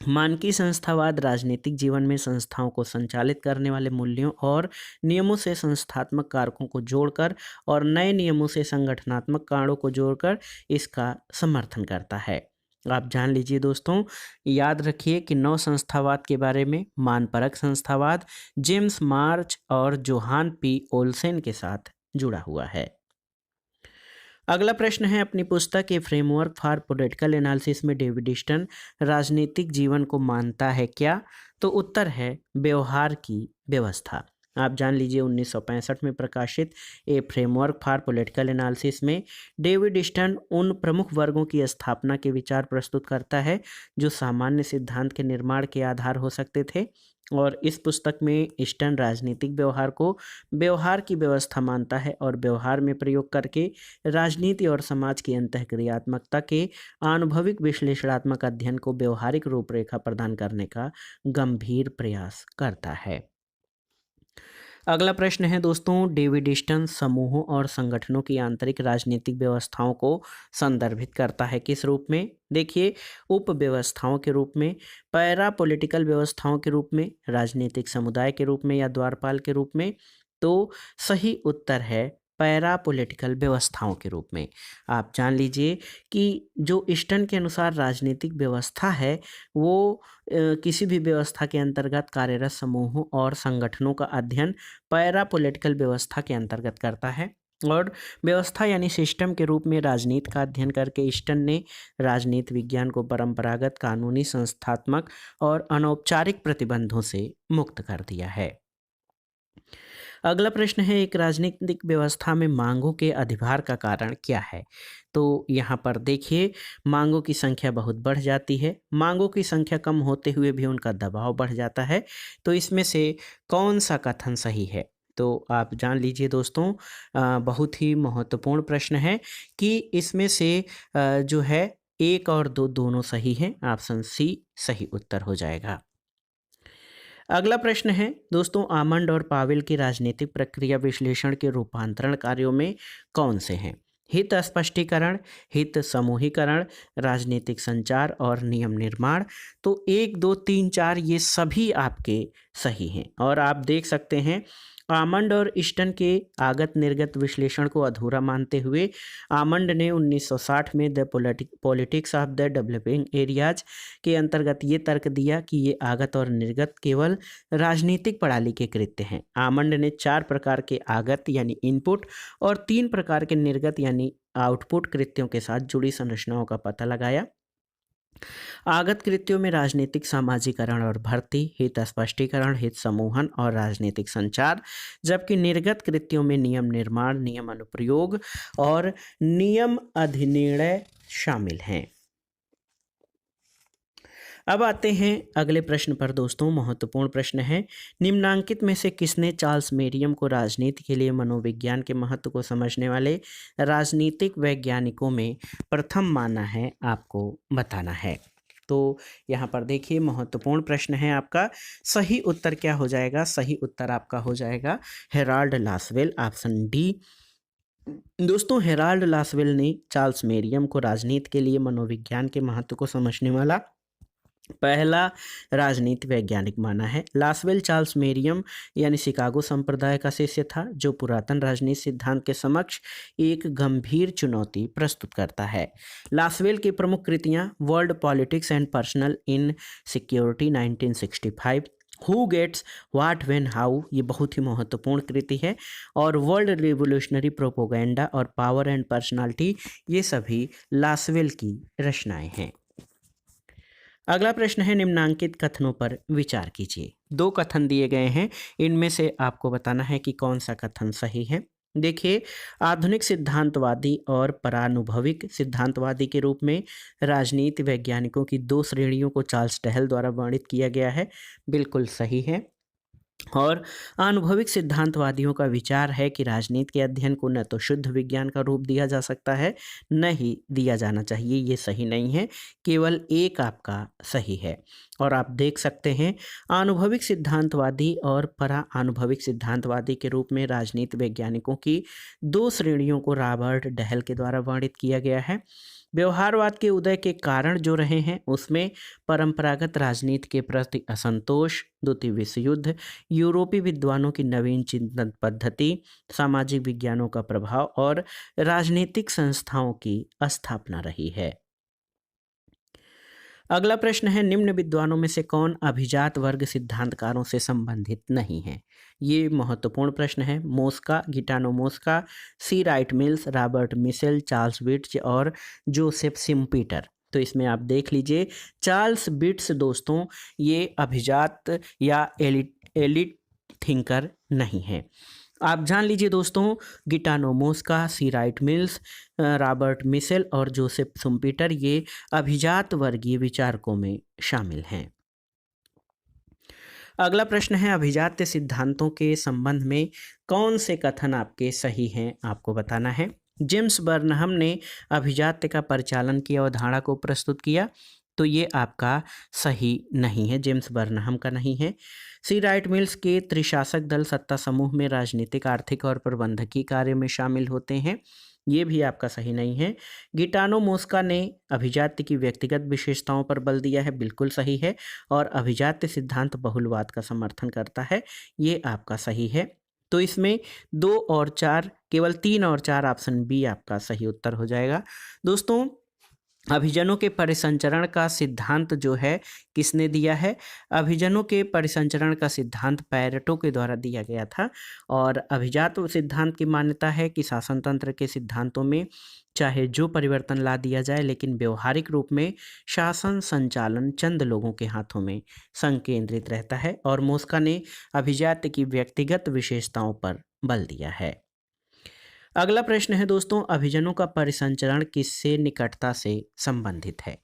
A: मानकी संस्थावाद राजनीतिक जीवन में संस्थाओं को संचालित करने वाले मूल्यों और नियमों से संस्थात्मक कारकों को जोड़कर और नए नियमों से संगठनात्मक कारणों को जोड़कर इसका समर्थन करता है। आप जान लीजिए दोस्तों, याद रखिए कि नव संस्थावाद के बारे में मानपरक संस्थावाद जेम्स मार्च और जोहान पी ओल्सेन के साथ जुड़ा हुआ है। अगला प्रश्न है, अपनी पुस्तक ए फ्रेमवर्क फॉर पॉलिटिकल एनालिसिस में डेविड ईस्टन राजनीतिक जीवन को मानता है क्या? तो उत्तर है व्यवहार की व्यवस्था। आप जान लीजिए, 1965 में प्रकाशित ए फ्रेमवर्क फॉर पॉलिटिकल एनालिसिस में डेविड ईस्टन उन प्रमुख वर्गों की स्थापना के विचार प्रस्तुत करता है जो सामान्य सिद्धांत के निर्माण के आधार हो सकते थे। और इस पुस्तक में ईस्टन राजनीतिक व्यवहार को व्यवहार की व्यवस्था मानता है, और व्यवहार में प्रयोग करके राजनीति और समाज की अंतःक्रियात्मकता के आनुभविक विश्लेषणात्मक अध्ययन को व्यवहारिक रूपरेखा प्रदान करने का गंभीर प्रयास करता है। अगला प्रश्न है दोस्तों, डेविड ईस्टन समूहों और संगठनों की आंतरिक राजनीतिक व्यवस्थाओं को संदर्भित करता है किस रूप में? देखिए, उप व्यवस्थाओं के रूप में, पैरा पॉलिटिकल व्यवस्थाओं के रूप में, राजनीतिक समुदाय के रूप में या द्वारपाल के रूप में। तो सही उत्तर है पैरा पॉलिटिकल व्यवस्थाओं के रूप में। आप जान लीजिए कि जो ईस्टन के अनुसार राजनीतिक व्यवस्था है वो किसी भी व्यवस्था के अंतर्गत कार्यरत समूहों और संगठनों का अध्ययन पैरा पॉलिटिकल व्यवस्था के अंतर्गत करता है। और व्यवस्था यानी सिस्टम के रूप में राजनीति का अध्ययन करके ईस्टन ने राजनीति विज्ञान को परंपरागत कानूनी, संस्थात्मक और अनौपचारिक प्रतिबंधों से मुक्त कर दिया है। अगला प्रश्न है, एक राजनीतिक व्यवस्था में मांगों के अधिभार का कारण क्या है? तो यहाँ पर देखिए, मांगों की संख्या बहुत बढ़ जाती है, मांगों की संख्या कम होते हुए भी उनका दबाव बढ़ जाता है। तो इसमें से कौन सा कथन सही है? तो आप जान लीजिए दोस्तों, बहुत ही महत्वपूर्ण प्रश्न है कि इसमें से जो है एक और दो दोनों सही हैं। ऑप्शन सी सही उत्तर हो जाएगा। अगला प्रश्न है दोस्तों, आमंड और पावेल की राजनीतिक प्रक्रिया विश्लेषण के रूपांतरण कार्यों में कौन से हैं? हित स्पष्टीकरण, हित समूहीकरण, राजनीतिक संचार और नियम निर्माण। तो 1, 2, 3, 4 ये सभी आपके सही हैं। और आप देख सकते हैं, आमंड और ईस्टन के आगत निर्गत विश्लेषण को अधूरा मानते हुए आमंड ने 1960 में the politics of the developing areas के अंतर्गत ये तर्क दिया कि ये आगत और निर्गत केवल राजनीतिक प्रणाली के कृत्य हैं। आमंड ने 4 प्रकार के आगत यानी इनपुट और 3 प्रकार के निर्गत यानी आउटपुट कृत्यों के साथ जुड़ी संरचनाओं का पता लगाया। आगत कृत्यों में राजनीतिक समाजीकरण और भर्ती, हित स्पष्टीकरण, हित समूहन और राजनीतिक संचार, जबकि निर्गत कृत्यों में नियम निर्माण, नियम अनुप्रयोग और नियम अधिनिर्णय शामिल हैं। अब आते हैं अगले प्रश्न पर दोस्तों। महत्वपूर्ण प्रश्न है, निम्नांकित में से किसने चार्ल्स मेरियम को राजनीति के लिए मनोविज्ञान के महत्व को समझने वाले राजनीतिक वैज्ञानिकों में प्रथम माना है? आपको बताना है। तो यहाँ पर देखिए, महत्वपूर्ण प्रश्न है आपका। सही उत्तर क्या हो जाएगा? सही उत्तर आपका हो जाएगा हेराल्ड लासवेल, ऑप्शन डी। दोस्तों, हेराल्ड लासवेल ने चार्ल्स मेरियम को राजनीति के लिए मनोविज्ञान के महत्व को समझने वाला पहला राजनीति वैज्ञानिक माना है। लासवेल चार्ल्स मेरियम यानी शिकागो संप्रदाय का शिष्य था, जो पुरातन राजनीति सिद्धांत के समक्ष एक गंभीर चुनौती प्रस्तुत करता है। लासवेल की प्रमुख कृतियां world politics and personal insecurity 1965, who gets what when how, ये बहुत ही महत्वपूर्ण कृति है, और वर्ल्ड रिवोल्यूशनरी प्रोपोगेंडा और पावर एंड पर्सनालिटी, ये सभी लासवेल की रचनाएं हैं। अगला प्रश्न है, निम्नांकित कथनों पर विचार कीजिए। दो कथन दिए गए हैं, इनमें से आपको बताना है कि कौन सा कथन सही है। देखिए, आधुनिक सिद्धांतवादी और परानुभविक सिद्धांतवादी के रूप में राजनीति वैज्ञानिकों की दो श्रेणियों को चार्ल्स डहेल द्वारा वर्णित किया गया है, बिल्कुल सही है। और अनुभविक सिद्धांतवादियों का विचार है कि राजनीति के अध्ययन को न तो शुद्ध विज्ञान का रूप दिया जा सकता है, न ही दिया जाना चाहिए, ये सही नहीं है। केवल एक आपका सही है। और आप देख सकते हैं, अनुभविक सिद्धांतवादी और परा अनुभविक सिद्धांतवादी के रूप में राजनीति वैज्ञानिकों की दो श्रेणियों को रॉबर्ट डहेल के द्वारा वर्णित किया गया है। व्यवहारवाद के उदय के कारण जो रहे हैं, उसमें परंपरागत राजनीति के प्रति असंतोष, द्वितीय विश्व युद्ध, यूरोपीय विद्वानों की नवीन चिंतन पद्धति, सामाजिक विज्ञानों का प्रभाव और राजनीतिक संस्थाओं की स्थापना रही है। अगला प्रश्न है, निम्न विद्वानों में से कौन अभिजात वर्ग सिद्धांतकारों से संबंधित नहीं है? ये महत्वपूर्ण प्रश्न है। Mosca, Gaetano Mosca, C Wright Mills, Robert Michels, Charles बिट्स और जोसेफ सिम्पीटर। तो इसमें आप देख लीजिए, चार्ल्स बिट्स दोस्तों ये अभिजात या एलिट थिंकर नहीं है। आप जान लीजिए दोस्तों, गिटानो Mosca, C Wright Mills, Robert Michel और जोसेफ शुम्पीटर ये अभिजात वर्गीय विचारकों में शामिल हैं। अगला प्रश्न है, अभिजात्य सिद्धांतों के संबंध में कौन से कथन आपके सही हैं? आपको बताना है। जेम्स बर्नहम ने अभिजात्य का परिचालन की अवधारणा को प्रस्तुत किया, तो ये आपका सही नहीं है, जेम्स बर्नहम का नहीं है। सी राइट मिल्स के त्रिशासक दल सत्ता समूह में राजनीतिक, आर्थिक और प्रबंधकीय कार्य में शामिल होते हैं, ये भी आपका सही नहीं है। गिटानो मोस्का ने अभिजात्य की व्यक्तिगत विशेषताओं पर बल दिया है, बिल्कुल सही है। और अभिजात्य सिद्धांत बहुलवाद का समर्थन करता है, ये आपका सही है। तो इसमें 2 और 4, केवल 3 और 4 ऑप्शन बी आपका सही उत्तर हो जाएगा। दोस्तों, अभिजनों के परिसंचरण का सिद्धांत जो है किसने दिया है? अभिजनों के परिसंचरण का सिद्धांत पैरेटो के द्वारा दिया गया था। और अभिजात सिद्धांत की मान्यता है कि शासन तंत्र के सिद्धांतों में चाहे जो परिवर्तन ला दिया जाए, लेकिन व्यवहारिक रूप में शासन संचालन चंद लोगों के हाथों में संकेंद्रित रहता है। और मोस्का ने अभिजात की व्यक्तिगत विशेषताओं पर बल दिया है। अगला प्रश्न है दोस्तों, अभिजनों का परिसंचरण किससे निकटता से संबंधित है?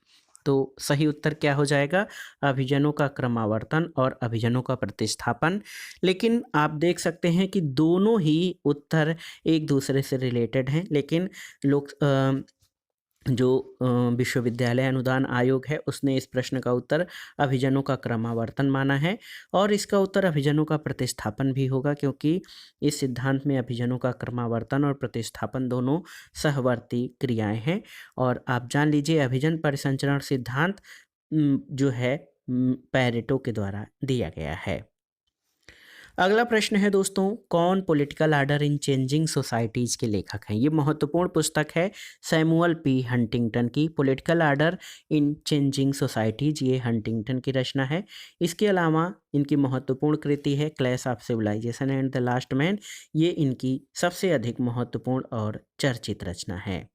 A: तो सही उत्तर क्या हो जाएगा? अभिजनों का क्रमावर्तन और अभिजनों का प्रतिस्थापन। लेकिन आप देख सकते हैं कि दोनों ही उत्तर एक दूसरे से रिलेटेड हैं, लेकिन लोग जो विश्वविद्यालय अनुदान आयोग है, उसने इस प्रश्न का उत्तर अभिजनों का क्रमावर्तन माना है। और इसका उत्तर अभिजनों का प्रतिस्थापन भी होगा, क्योंकि इस सिद्धांत में अभिजनों का क्रमावर्तन और प्रतिस्थापन दोनों सहवर्ती क्रियाएं हैं। और आप जान लीजिए, अभिजन परिसंचरण सिद्धांत जो है पैरेटो के द्वारा दिया गया है। अगला प्रश्न है दोस्तों, कौन political order in changing societies के लेखक हैं? ये महत्वपूर्ण पुस्तक है सैमुअल पी हंटिंगटन की, political order in changing societies, ये हंटिंगटन की रचना है। इसके अलावा इनकी महत्वपूर्ण कृति है clash of civilization and the last man, ये इनकी सबसे अधिक महत्वपूर्ण और चर्चित रचना है।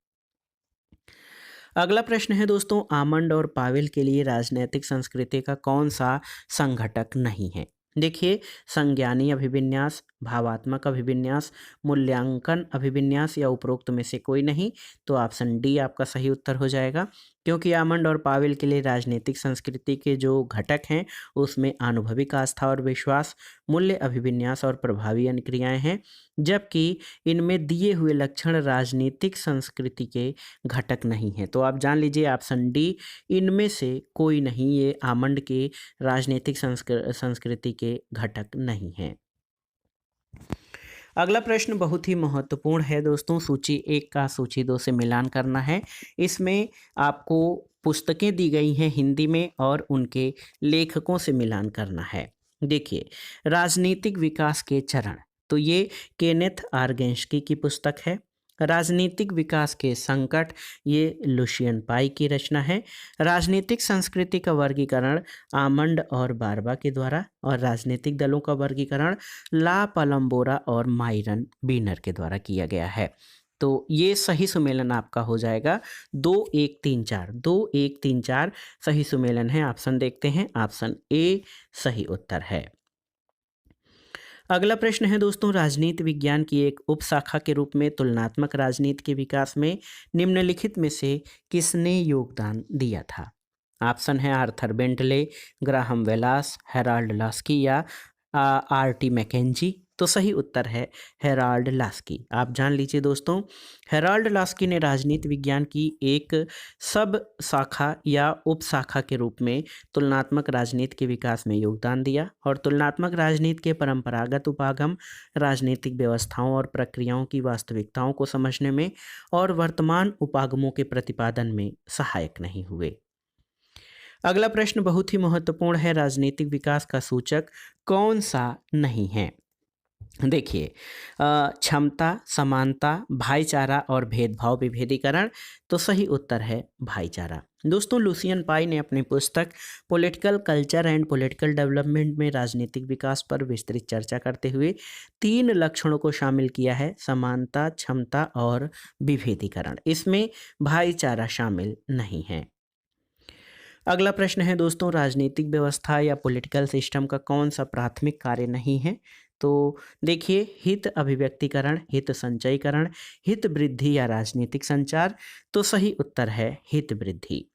A: अगला प्रश्न है दोस्तों, आमंड और पावेल के लिए राजनैतिक संस्कृति का कौन सा संघटक नहीं है? देखिए, संज्ञानी अभिविन्यास, भावात्मक अभिविन्यास, मूल्यांकन अभिविन्यास या उपरोक्त में से कोई नहीं। तो ऑप्शन डी आपका सही उत्तर हो जाएगा, क्योंकि आमंड और पावेल के लिए राजनीतिक संस्कृति के जो घटक हैं उसमें आनुभविक आस्था और विश्वास, मूल्य अभिविन्यास और प्रभावी अनुक्रियाएं हैं, जबकि इनमें दिए हुए लक्षण राजनीतिक संस्कृति के घटक नहीं है। तो आप जान लीजिए ऑप्शन डी इनमें से कोई नहीं, ये आमंड के राजनीतिक संस्कृति के घटक नहीं हैं। अगला प्रश्न बहुत ही महत्वपूर्ण है दोस्तों, सूची 1 का सूची 2 से मिलान करना है। इसमें आपको पुस्तकें दी गई हैं हिंदी में और उनके लेखकों से मिलान करना है। देखिए, राजनीतिक विकास के चरण, तो ये केनेथ आर्गेंस्की की पुस्तक है। राजनीतिक विकास के संकट, ये लुशियन पाई की रचना है। राजनीतिक संस्कृति का वर्गीकरण आमंड और बारबा के द्वारा, और राजनीतिक दलों का वर्गीकरण ला पालम्बोरा और माइरन बीनर के द्वारा किया गया है। तो ये सही सुमेलन आपका हो जाएगा 2 1 3 4, 2 1 3 4 सही सुमेलन है। ऑप्शन देखते हैं, ऑप्शन ए सही उत्तर है। अगला प्रश्न है दोस्तों, राजनीति विज्ञान की एक उपशाखा के रूप में तुलनात्मक राजनीति के विकास में निम्नलिखित में से किसने योगदान दिया था? ऑप्शन है Arthur Bentley, Graham Wallas, Harold Laski या आर.टी. मैकेंजी। तो सही उत्तर है हेराल्ड लास्की। आप जान लीजिए दोस्तों, हेराल्ड लास्की ने राजनीति विज्ञान की एक सब शाखा या उपशाखा के रूप में तुलनात्मक राजनीति के विकास में योगदान दिया, और तुलनात्मक राजनीति के परंपरागत उपागम राजनीतिक व्यवस्थाओं और प्रक्रियाओं की वास्तविकताओं को समझने में और वर्तमान उपागमों के प्रतिपादन में सहायक नहीं हुए। अगला प्रश्न बहुत ही महत्वपूर्ण है, राजनीतिक विकास का सूचक कौन सा नहीं है? देखिए, क्षमता, समानता, भाईचारा और भेदभाव विभेदीकरण। तो सही उत्तर है भाईचारा। दोस्तों, लुसियन पाई ने अपनी पुस्तक political culture and political development में राजनीतिक विकास पर विस्तृत चर्चा करते हुए 3 लक्षणों को शामिल किया है, समानता, क्षमता और विभेदीकरण। इसमें भाईचारा शामिल नहीं है। अगला प्रश्न है दोस्तों, राजनीतिक व्यवस्था या पॉलिटिकल सिस्टम का कौन सा प्राथमिक कार्य नहीं है? तो देखिए, हित अभिव्यक्तिकरण, हित संचयीकरण, हित वृद्धि या राजनीतिक संचार। तो सही उत्तर है हित वृद्धि।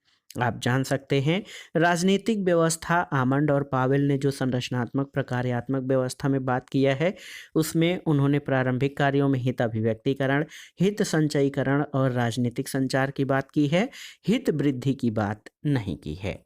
A: आप जान सकते हैं, राजनीतिक व्यवस्था आमंड और पावेल ने जो संरचनात्मक प्रकार्यात्मक व्यवस्था में बात किया है, उसमें उन्होंने प्रारंभिक कार्यों में हित अभिव्यक्तिकरण, हित संचयीकरण और राजनीतिक संचार की बात की है, हित वृद्धि की बात नहीं की है।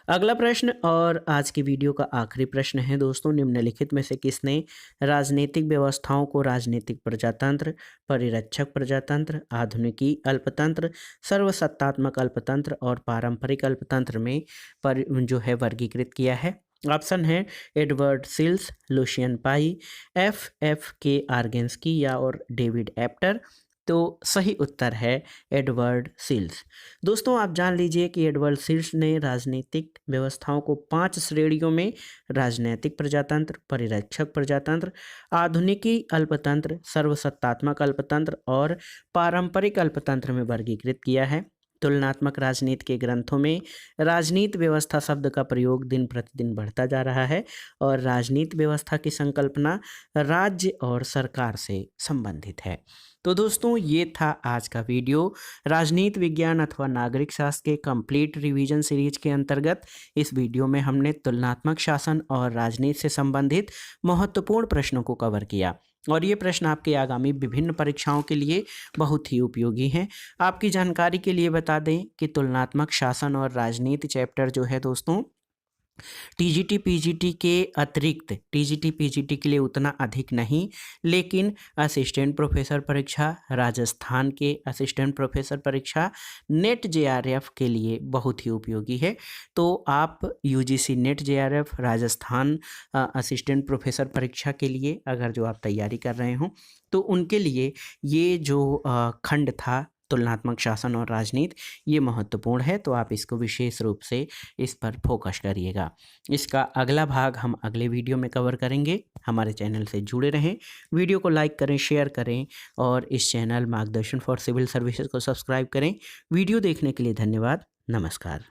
A: अगला प्रश्न और आज की वीडियो का आखिरी प्रश्न है दोस्तों, निम्नलिखित में से किसने राजनीतिक व्यवस्थाओं को राजनीतिक प्रजातंत्र, परिरक्षक प्रजातंत्र, आधुनिकी अल्पतंत्र, सर्वसत्तात्मक अल्पतंत्र और पारंपरिक अल्पतंत्र में जो है वर्गीकृत किया है? ऑप्शन है एडवर्ड सिल्स, लुशियन पाई, एफ के आर्गेंस्की या और डेविड एप्टर। तो सही उत्तर है एडवर्ड सिल्स। दोस्तों, आप जान लीजिए कि एडवर्ड सिल्स ने राजनीतिक व्यवस्थाओं को 5 श्रेणियों में राजनैतिक प्रजातंत्र, परिरक्षक प्रजातंत्र, आधुनिकी अल्पतंत्र, सर्वसत्तात्मक अल्पतंत्र और पारंपरिक अल्पतंत्र में वर्गीकृत किया है। तुलनात्मक राजनीति के ग्रंथों में राजनीति व्यवस्था शब्द का प्रयोग दिन प्रतिदिन बढ़ता जा रहा है, और राजनीति व्यवस्था की संकल्पना राज्य और सरकार से संबंधित है। तो दोस्तों, ये था आज का वीडियो राजनीति विज्ञान अथवा नागरिक शास्त्र के कंप्लीट रिवीजन सीरीज के अंतर्गत। इस वीडियो में हमने तुलनात्मक शासन और राजनीति से संबंधित महत्वपूर्ण प्रश्नों को कवर किया, और ये प्रश्न आपके आगामी विभिन्न परीक्षाओं के लिए बहुत ही उपयोगी हैं। आपकी जानकारी के लिए बता दें कि तुलनात्मक शासन और राजनीति चैप्टर जो है दोस्तों, टीजीटी पीजीटी के अतिरिक्त, टीजीटी पीजीटी के लिए उतना अधिक नहीं, लेकिन असिस्टेंट प्रोफेसर परीक्षा, राजस्थान के असिस्टेंट प्रोफेसर परीक्षा, नेट जेआरएफ के लिए बहुत ही उपयोगी है। तो आप UGC net JRF, Rajasthan assistant professor परीक्षा के लिए अगर जो आप तैयारी कर रहे हो, तो उनके लिए ये जो खंड था तुलनात्मक शासन और राजनीति, ये महत्वपूर्ण है, तो आप इसको विशेष रूप से इस पर फोकस करिएगा। इसका अगला भाग हम अगले वीडियो में कवर करेंगे। हमारे चैनल से जुड़े रहें, वीडियो को लाइक करें, शेयर करें और इस चैनल मार्गदर्शन फॉर सिविल सर्विसेज को सब्सक्राइब करें। वीडियो देखने के लिए धन्यवाद। नमस्कार।